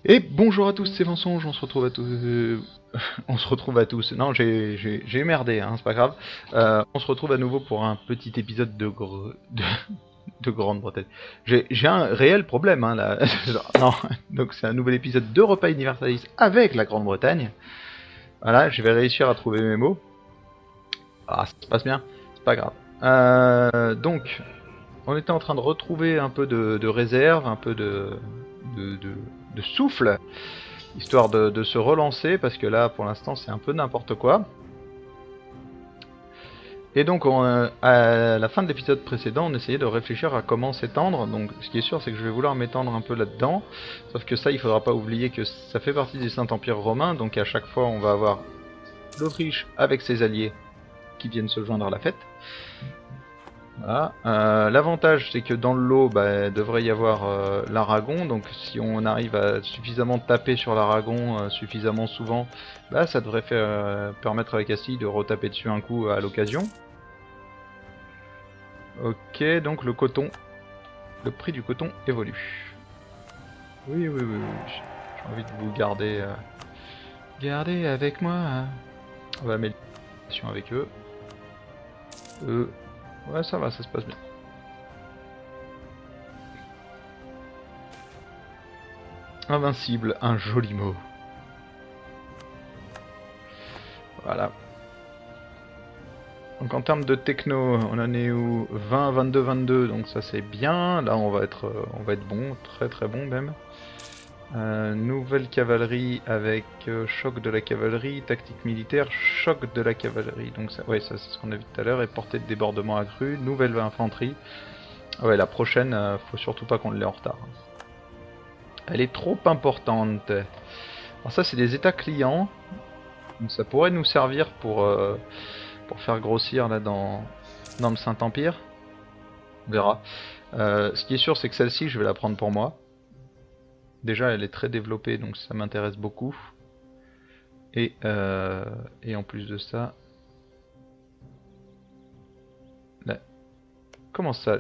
Et bonjour à tous, c'est Vincent, on se retrouve à tous... on se retrouve à tous... Non, j'ai merdé, hein, c'est pas grave. On se retrouve à nouveau pour un petit épisode de Grande-Bretagne. J'ai un réel problème, hein, là. Non, donc c'est un nouvel épisode de Repas Universalis avec la Grande-Bretagne. Voilà, je vais réussir à trouver mes mots. Ah, ça se passe bien, c'est pas grave. Donc, on était en train de retrouver un peu de réserve, un peu de, de, de souffle, histoire de se relancer, parce que là, pour l'instant, c'est un peu n'importe quoi. Et donc, à la fin de l'épisode précédent, on essayait de réfléchir à comment s'étendre. Donc, ce qui est sûr, c'est que je vais vouloir m'étendre un peu là-dedans. Sauf que ça, il faudra pas oublier que ça fait partie du Saint-Empire romain. Donc, à chaque fois, on va avoir l'Autriche avec ses alliés qui viennent se joindre à la fête. Voilà. L'avantage, c'est que dans le lot, devrait y avoir l'Aragon. Donc, si on arrive à suffisamment taper sur l'Aragon suffisamment souvent, ça devrait permettre à la Castille de retaper dessus un coup à l'occasion. Ok, donc le coton, le prix du coton évolue. Oui, oui, oui, oui. J'ai envie de vous garder, garder avec moi, hein. On va améliorer la relation avec eux. Ouais, ça va, ça se passe bien. Invincible, un joli mot. Voilà. Donc en termes de techno, on en est où? 20, 22, 22, donc ça c'est bien. Là on va être bon, très très bon même. Nouvelle cavalerie avec choc de la cavalerie, tactique militaire, choc de la cavalerie. Donc ça, ouais, ça c'est ce qu'on a vu tout à l'heure. Et portée de débordement accrue, nouvelle infanterie. Ouais, la prochaine, faut surtout pas qu'on l'ait en retard. Elle est trop importante. Alors ça c'est des états clients. Donc ça pourrait nous servir pour faire grossir là dans le Saint-Empire. On verra. Ce qui est sûr, c'est que celle-ci, je vais la prendre pour moi. Déjà, elle est très développée, donc ça m'intéresse beaucoup. Et en plus de ça... Là, comment ça...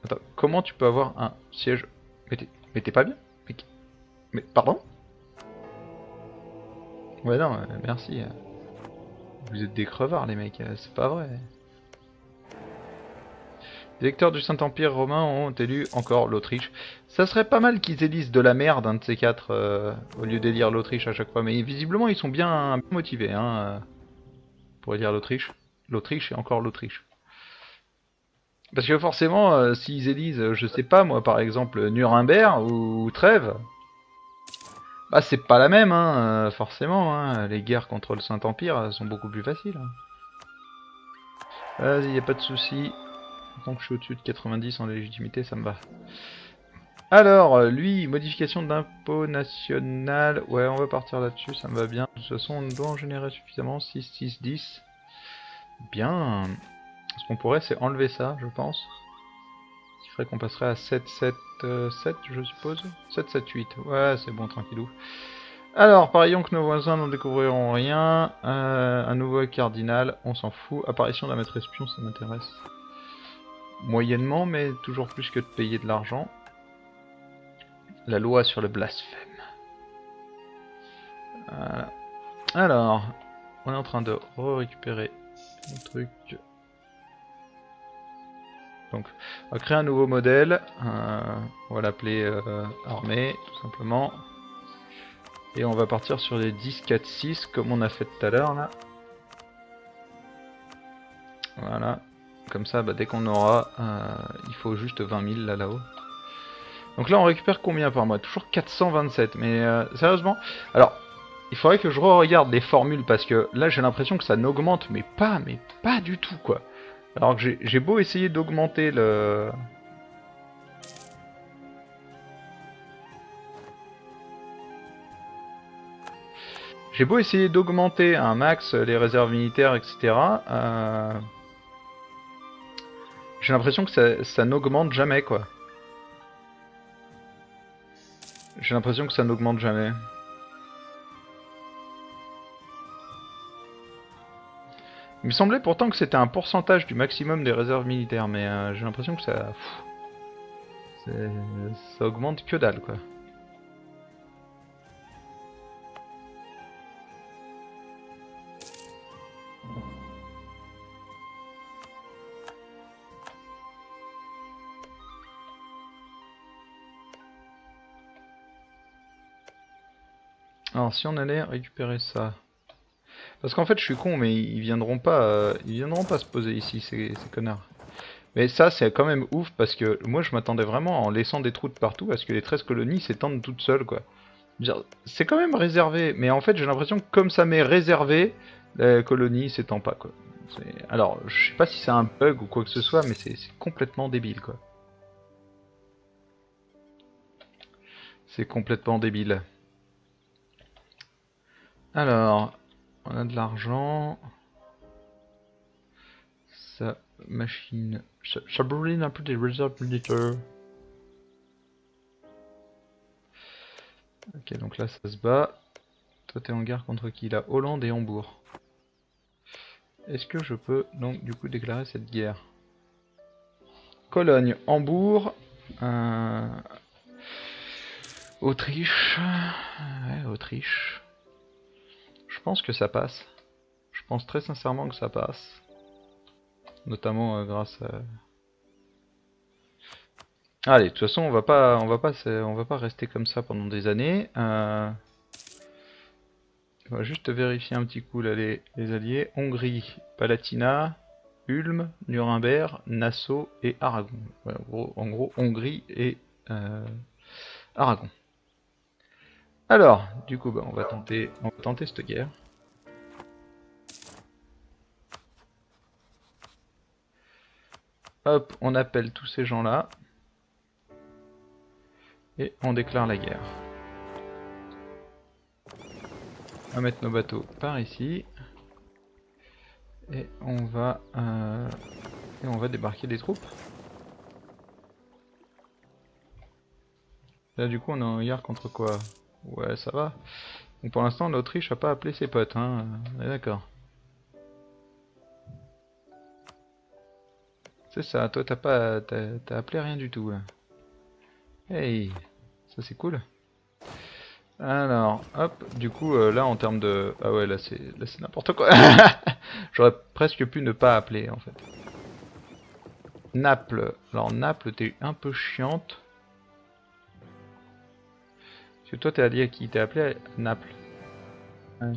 Attends, comment tu peux avoir un siège... Mais t'es pas bien mais pardon. Ouais, non, merci. Vous êtes des crevards, les mecs, c'est pas vrai. Les électeurs du Saint-Empire romain ont élu encore l'Autriche. Ça serait pas mal qu'ils élisent de la merde, un de ces quatre, au lieu d'élire l'Autriche à chaque fois. Mais visiblement, ils sont bien motivés, hein, pour élire l'Autriche. L'Autriche et encore l'Autriche. Parce que forcément, s'ils élisent, je sais pas moi, par exemple, Nuremberg ou Trêves, c'est pas la même, hein, forcément. Hein. Les guerres contre le Saint-Empire sont beaucoup plus faciles. Vas-y, y a pas de souci. Tant que je suis au-dessus de 90 en légitimité, ça me va. Alors, lui, modification d'impôt national. Ouais, on va partir là-dessus, ça me va bien. De toute façon, on doit en générer suffisamment. 6, 6, 10. Bien. Ce qu'on pourrait, c'est enlever ça, je pense. Ce qui ferait qu'on passerait à 7, 7, 7, je suppose. 7, 7, 8. Ouais, c'est bon, tranquillou. Alors, parions que nos voisins n'en découvriront rien. Un nouveau cardinal, on s'en fout. Apparition d'un maître espion, ça m'intéresse. Moyennement, mais toujours plus que de payer de l'argent. La loi sur le blasphème. Voilà. Alors, on est en train de récupérer le truc. Donc, on va créer un nouveau modèle. On va l'appeler armée, tout simplement. Et on va partir sur les 10, 4, 6, comme on a fait tout à l'heure, là. Voilà. Comme ça, dès qu'on aura, il faut juste 20 000 là-haut. Donc là, on récupère combien par mois? Toujours 427. Mais sérieusement, alors, il faudrait que je regarde les formules parce que là, j'ai l'impression que ça n'augmente, mais pas du tout, quoi. Alors que j'ai beau essayer d'augmenter le... J'ai beau essayer d'augmenter un max les réserves militaires, etc. J'ai l'impression que ça n'augmente jamais, quoi. J'ai l'impression que ça n'augmente jamais. Il me semblait pourtant que c'était un pourcentage du maximum des réserves militaires, mais j'ai l'impression que ça... ça augmente que dalle, quoi. Alors si on allait récupérer ça... Parce qu'en fait je suis con, mais ils viendront pas se poser ici, ces connards. Mais ça c'est quand même ouf, parce que moi je m'attendais vraiment, en laissant des trous de partout, à ce que les 13 colonies s'étendent toutes seules, quoi. C'est quand même réservé, mais en fait j'ai l'impression que comme ça m'est réservé, la colonie s'étend pas, quoi. Alors, je sais pas si c'est un bug ou quoi que ce soit, mais c'est complètement débile, quoi. C'est complètement débile. Alors, on a de l'argent. Ça, machine... Ça brûle un peu des réserves militaires. Ok, donc là ça se bat. Toi t'es en guerre contre qui là? Hollande et Hambourg. Est-ce que je peux donc du coup déclarer cette guerre? Cologne, Hambourg, Autriche. Ouais, Autriche. Je pense que ça passe. Je pense très sincèrement que ça passe. Notamment grâce à... Allez, de toute façon, on va pas rester comme ça pendant des années. On va juste vérifier un petit coup là les alliés. Hongrie, Palatinat, Ulm, Nuremberg, Nassau et Aragon. Ouais, en gros, Hongrie et Aragon. Alors, du coup, bah, on va tenter cette guerre. Hop, on appelle tous ces gens-là. Et on déclare la guerre. On va mettre nos bateaux par ici. Et on va débarquer des troupes. Là du coup on est en guerre contre quoi? Ouais ça va. Donc pour l'instant l'Autriche a pas appelé ses potes, hein. On est d'accord. C'est ça, toi t'as appelé rien du tout là. Hey, ça c'est cool. Alors, hop, du coup là en termes de... Ah ouais là c'est n'importe quoi. J'aurais presque pu ne pas appeler en fait. Naples. Alors Naples t'es un peu chiante. Parce que toi t'es allié à qui? T'es appelé à Naples. Ouais.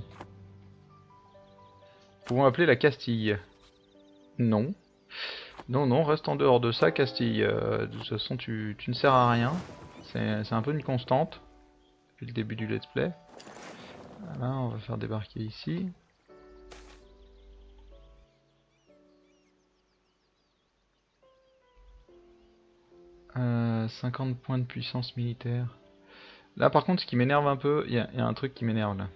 Pouvons appeler la Castille. Non. Non, non, reste en dehors de ça, Castille. De toute façon, tu ne sers à rien. C'est un peu une constante depuis le début du let's play. Voilà, on va faire débarquer ici. Euh, 50 points de puissance militaire. Là, par contre, ce qui m'énerve un peu, il y a un truc qui m'énerve là.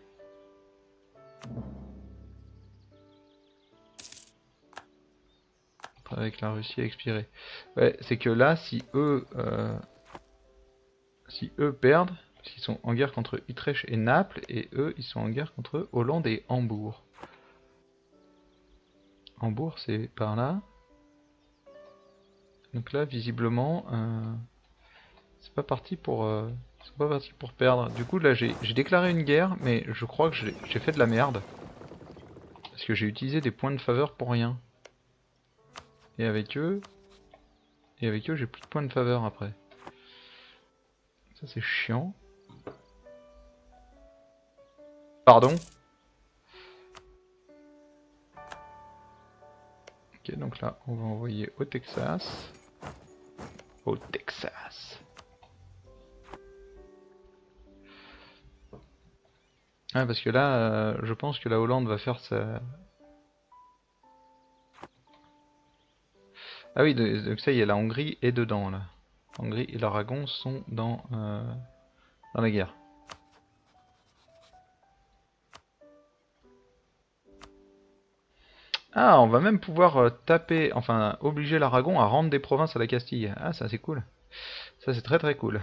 Avec la Russie a expiré. Ouais, c'est que là, si eux perdent, parce qu'ils sont en guerre contre Utrecht et Naples, et eux, ils sont en guerre contre Hollande et Hambourg. Hambourg, c'est par là. Donc là, visiblement, c'est pas parti pour perdre. Du coup, là, j'ai déclaré une guerre, mais je crois que j'ai fait de la merde. Parce que j'ai utilisé des points de faveur pour rien. Et avec eux, j'ai plus de points de faveur après. Ça, c'est chiant. Pardon. Ok, donc là, on va envoyer au Texas. Au Texas. Ah, parce que là, je pense que la Hollande va faire sa... Ah oui, donc ça y est, la Hongrie est dedans, là. Hongrie et l'Aragon sont dans la guerre. Ah, on va même pouvoir taper, enfin, obliger l'Aragon à rendre des provinces à la Castille. Ah, ça c'est cool. Ça c'est très très cool.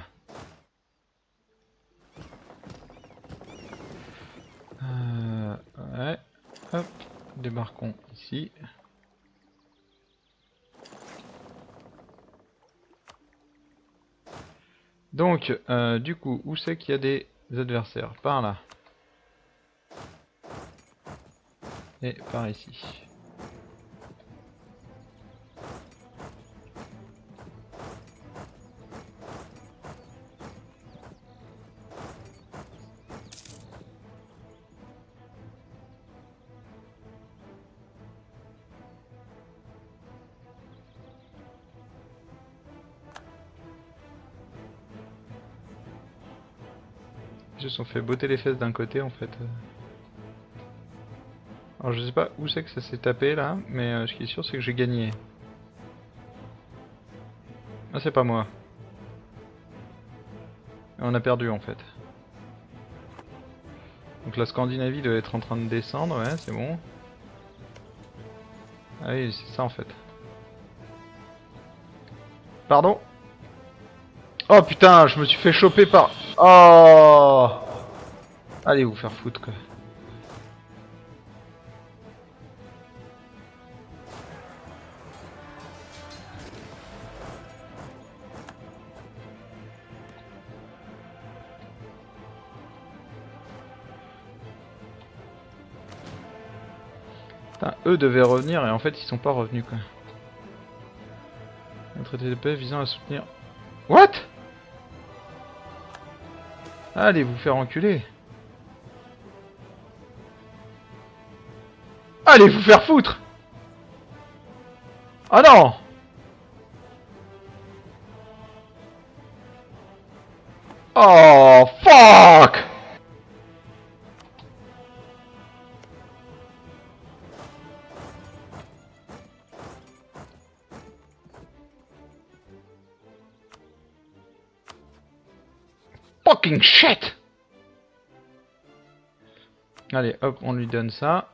Ouais, hop, débarquons ici. Donc, du coup, où c'est qu'il y a des adversaires? Par là. Et par ici. Ils se sont fait botter les fesses d'un côté en fait. Alors je sais pas où c'est que ça s'est tapé là, mais ce qui est sûr c'est que j'ai gagné. Ah c'est pas moi. On a perdu en fait. Donc la Scandinavie doit être en train de descendre, ouais c'est bon. Ah oui c'est ça en fait. Pardon? Oh putain, je me suis fait choper par... Oh! Allez vous faire foutre quoi. Putain, eux devaient revenir et en fait ils sont pas revenus quoi. Un traité de paix visant à soutenir... What? Allez vous faire enculer. Allez vous faire foutre. Ah non. Oh fuck. Fucking shit. Allez hop on lui donne ça.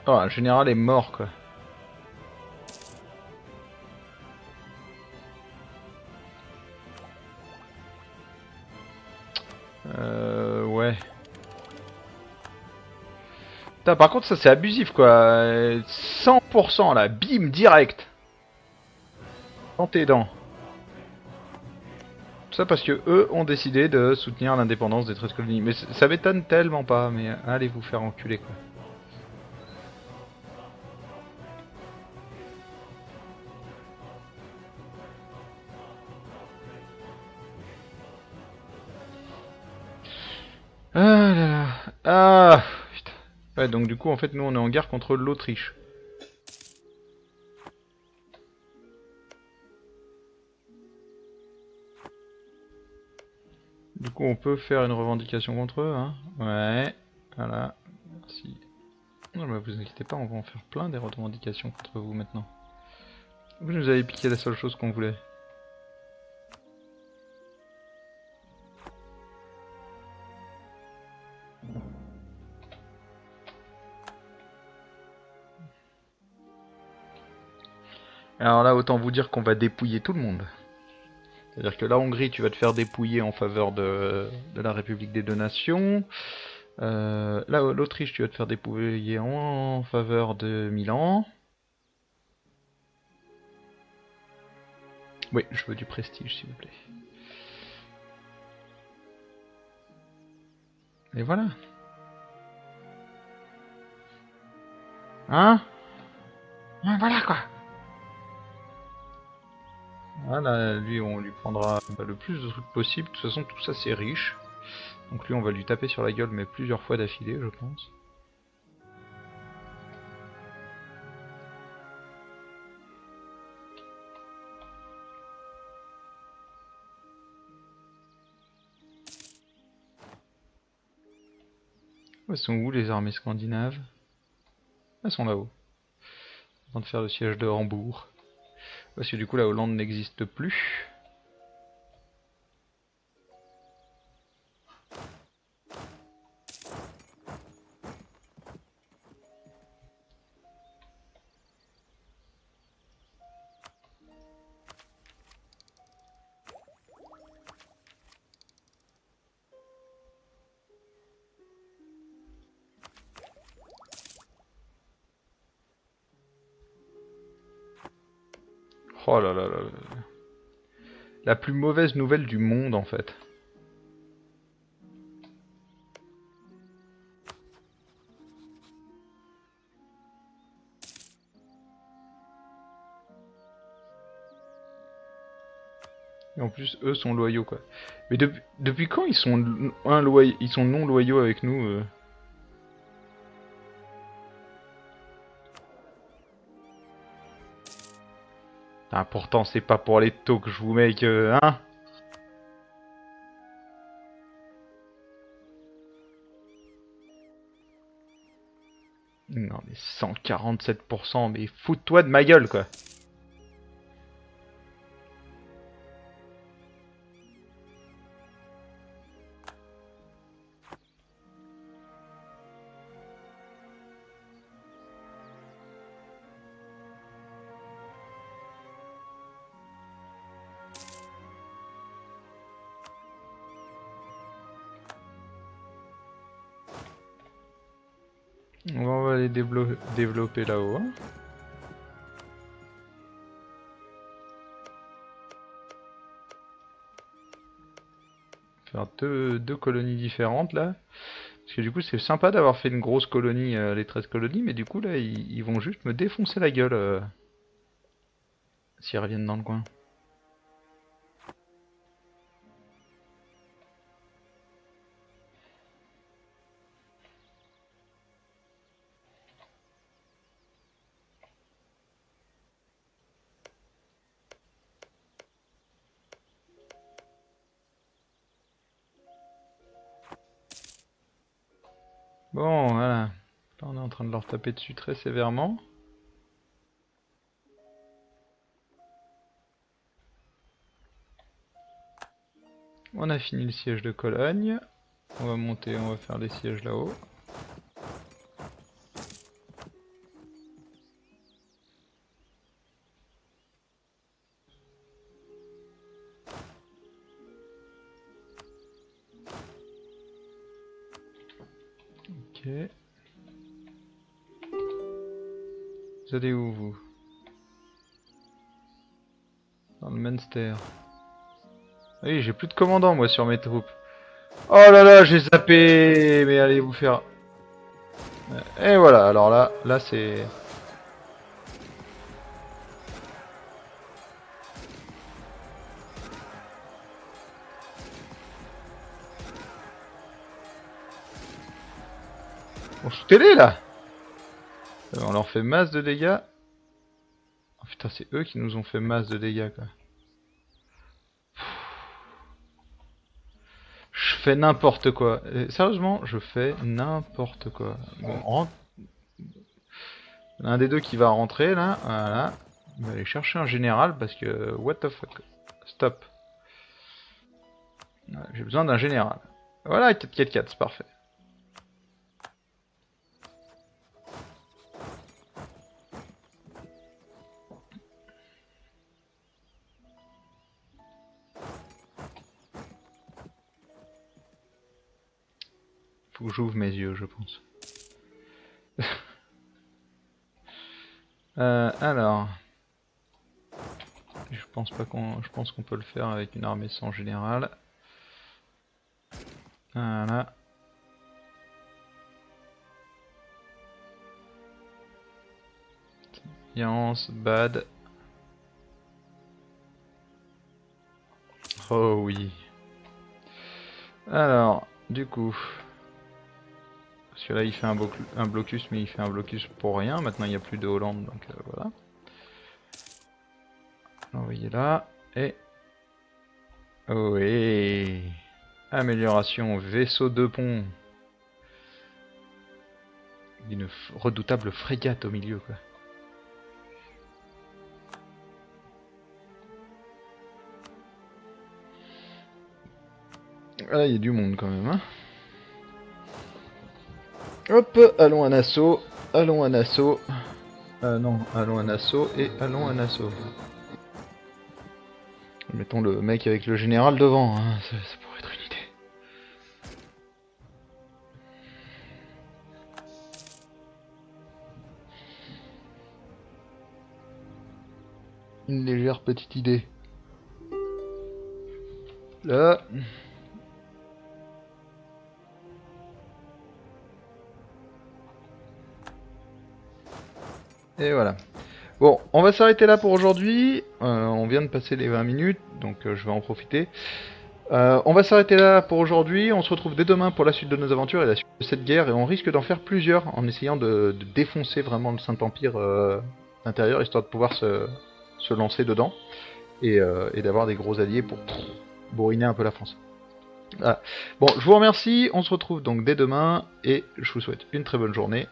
Oh le général est mort quoi. Ouais. Putain, par contre ça c'est abusif quoi. 100% là, bim, direct. Dans tes dents. Tout ça parce que eux ont décidé de soutenir l'indépendance des 13 colonies. Mais ça m'étonne tellement pas, mais allez vous faire enculer quoi. Ah là là. Ah putain. Ouais donc du coup en fait nous on est en guerre contre l'Autriche. Du coup on peut faire une revendication contre eux hein. Ouais. Voilà. Merci. Non mais vous inquiétez pas, on va en faire plein des revendications contre vous maintenant. Vous nous avez piqué la seule chose qu'on voulait. Alors là autant vous dire qu'on va dépouiller tout le monde. C'est-à-dire que la Hongrie, tu vas te faire dépouiller en faveur de la République des Deux Nations. Là, l'Autriche, tu vas te faire dépouiller en faveur de Milan. Oui, je veux du prestige, s'il vous plaît. Et voilà. Hein? Voilà quoi. Voilà, lui, on lui prendra le plus de trucs possible. De toute façon, tout ça, c'est riche. Donc lui, on va lui taper sur la gueule, mais plusieurs fois d'affilée, je pense. Elles sont où les armées scandinaves? Elles sont là-haut. En train de faire le siège de Hambourg. Parce que du coup la Hollande n'existe plus. Oh là là là là. La plus mauvaise nouvelle du monde en fait. Et en plus, eux sont loyaux quoi. Mais depuis quand ils sont ils sont non loyaux avec nous Ah, pourtant, c'est pas pour les taux que je vous mets que... Hein. Non mais 147%, mais fous-toi de ma gueule quoi. On va aller développer là-haut. Hein. Faire deux colonies différentes là. Parce que du coup c'est sympa d'avoir fait une grosse colonie, les 13 colonies, mais du coup là ils vont juste me défoncer la gueule s'ils reviennent dans le coin. Bon voilà. Là on est en train de leur taper dessus très sévèrement. On a fini le siège de Cologne. On va monter, on va faire les sièges là-haut. Ok. Vous allez où vous? Dans le Munster. Ah oui, j'ai plus de commandant moi sur mes troupes. Oh là là, j'ai zappé. Mais allez vous faire. Et voilà, alors là c'est... On shootez-les là. On leur fait masse de dégâts. Oh putain, c'est eux qui nous ont fait masse de dégâts quoi. Je fais n'importe quoi. Sérieusement, je fais n'importe quoi. Bon, l'un des deux qui va rentrer là, voilà. Il va aller chercher un général parce que... What the fuck. Stop. J'ai besoin d'un général. Voilà, 4-4-4, c'est parfait. Faut que j'ouvre mes yeux, je pense. Alors... Je pense pas qu'on... Je pense qu'on peut le faire avec une armée sans général. Voilà. Alliance, bad. Oh oui. Alors, du coup... Parce que là il fait un blocus, mais il fait un blocus pour rien. Maintenant il n'y a plus de Hollande, donc voilà. Envoyez là. Et... Oh oui. Amélioration, vaisseau de pont. Une redoutable frégate au milieu quoi. Ah, il y a du monde quand même hein. Hop, allons un assaut. Allons un assaut. Non, allons un assaut et allons un assaut. Mettons le mec avec le général devant, hein. Ça pourrait être une idée. une légère petite idée. Là. Et voilà. Bon, on va s'arrêter là pour aujourd'hui. On vient de passer les 20 minutes, donc je vais en profiter. On va s'arrêter là pour aujourd'hui. On se retrouve dès demain pour la suite de nos aventures et la suite de cette guerre. Et on risque d'en faire plusieurs en essayant de défoncer vraiment le Saint-Empire intérieur, histoire de pouvoir se lancer dedans. Et d'avoir des gros alliés pour bourriner un peu la France. Voilà. Bon, je vous remercie. On se retrouve donc dès demain. Et je vous souhaite une très bonne journée.